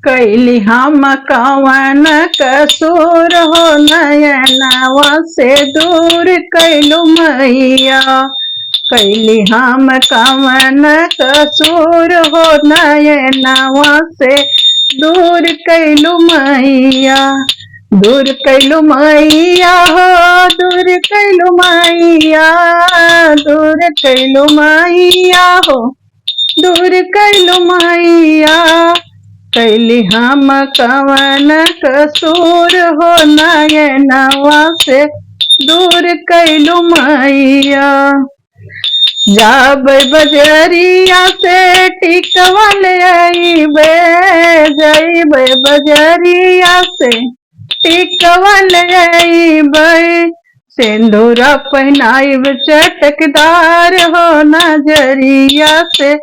कैली हम कवन कसूर हो नयनवा से दूर कैलू मैया। कैली हम कवन कसूर हो नयनवा से दूर कैलू मैया। दूर कैलू मैया हो दूर कैलू मैया। दूर कैलू मैया हो दूर कैलू मैया। कैली हम कवन कसूर हो नयनवा से दूर कैलू मैया। जब बजरिया से टिकवा ले आईबे। जइबे बजरिया से टिकवा ले आईबे। सिंदूरा पहनाइब चटकदार हो नजरिया से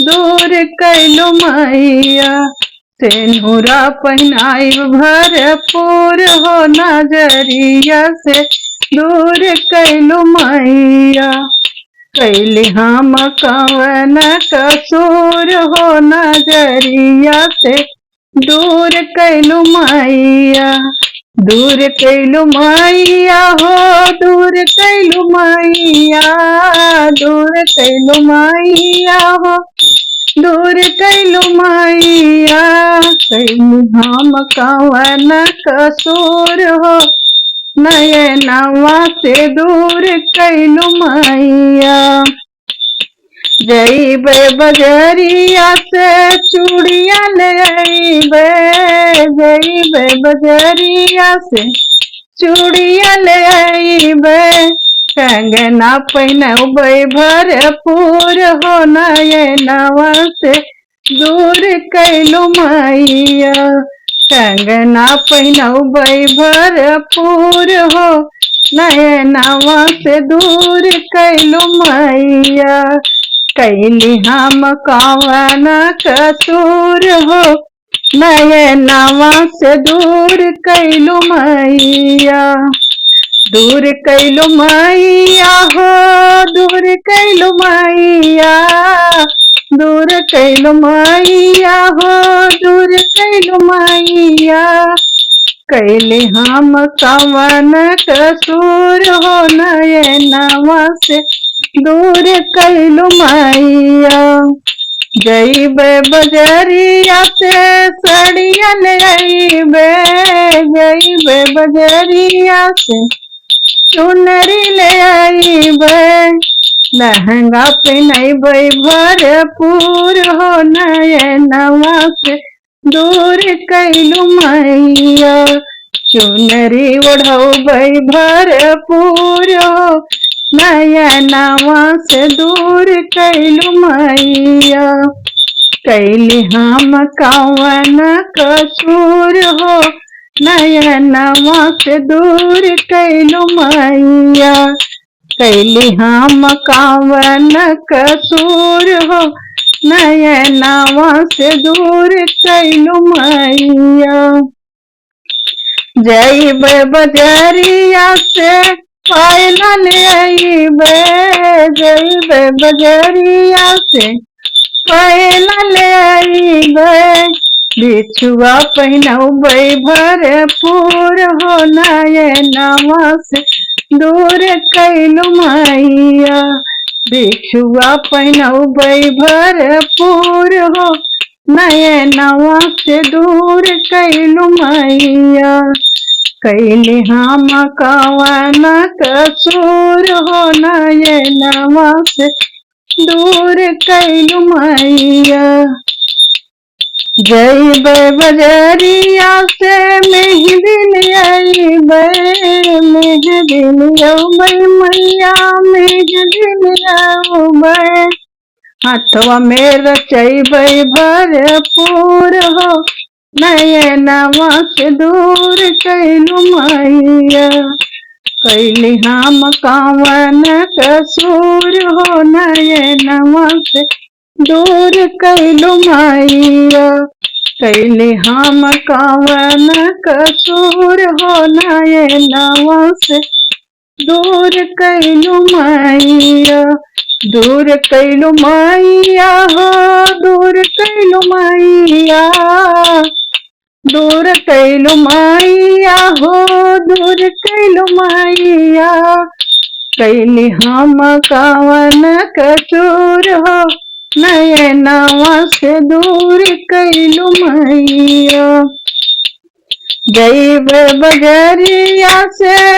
दूर कैलू मैया। सिंदूरा पहनाइब भरपूर हो नजरिया से दूर कैलू मैया। कैली हम कवन कसूर हो नजरिया से दूर कैलू मैया। दूर कैलू मैया हो दूर कैलू मैया। दूर कैलू मैया हो दूर कैलू मैया। कैली हम कवन कसूर हो नयनवा से दूर कैलू मैया। जइबे बजरिया से चूड़िया ले आईबे। जइबे बजरिया से चूड़िया ले आईबे। कंगना पहनबे भरपूर हो नयनवा से दूर कैलू मैया। कंगना पहनबे भरपूर हो नयनवा से दूर कैलू मैया। कैली हम कवन कसूर हो नयनवा से दूर कैलू मैया। दूर कैलू मैया हो दूर कैलू मैया। दूर कैलू मैया हो दूर कैलू मैया। कैली हम कवन कसूर हो नयनवा से दूर कैलू मैया। जइबे बजरिया से सड़िया ले आईबे। जइबे बजरिया से चुनरी ले आईबे। लहंगा पहनबे भरपूर हो नयनवा से दूर कैलू मैया। चुनरी ओढ़बे भरपूर हो नयनवा से दूर कैलू मैया। कैली हम कवन कसूर हो नयनवा से दूर कैलू मैया। कैली हम कवन कसूर हो नयनवा से दूर कैलू मैया। जइबे बजरिया से पायला ले आईबे। जइबे बजरिया से पायला ले आईबे। बिछुआ पहनबे भरपूर हो नयनवा से दूर कैलू मैया। बिछुआ पहनबे भरपूर हो नयनवा से दूर कैलू मैया। कैली हम कवन कसूर हो नयनवा से दूर कैलू मैया। जइबे बजरिया से मेहंदी ले आईबे। मेहंदी ले आईबे मैया। मेहंदी ले आईबे। हाथवा में रचइबे भरपूर हो नयनवा से दूर कैलू मैया। कैली हम कवन कसूर हो नयनवा से दूर कैलू मैया। कैली हम कवन कसूर हो नयनवा से दूर कैलू मैया। दूर कैलू मैया हो दूर कैलू मैया। कैलु मैया हो, दूर कैलु मैया। कैली हम कवन कसूर हो, नयनवा से दूर कैलु मैया। जैब बजरिया से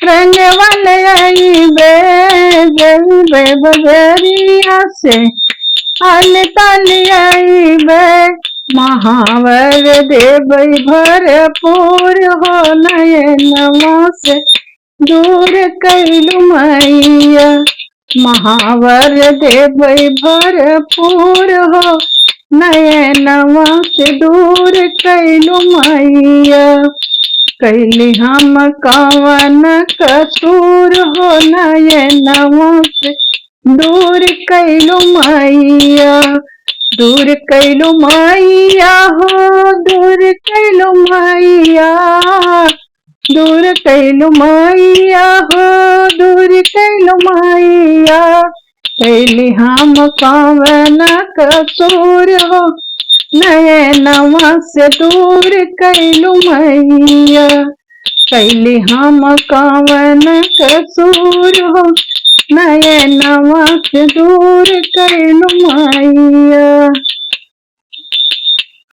रंगवा ले आइबे, जैब बजरिया से अलता ले आइबे। महावर देबै भरपूर हो, नयनवा से दूर कैलु मैया। महावर देबै भरपूर हो, नयनवा से दूर कैलु मैया। कैली हम कवन कसूर हो, नयनवा से दूर कैलु मैया। दूर कैलु मैया हो, दूर कैलु मैया। दूर कैलु मैया हो, दूर कैलु मैया। कैली हम कवन कसूर हो, नयनवा से दूर कैलु मैया। कैली हम कवन कसूर हो, नयनवा से दूर कैलु मैया।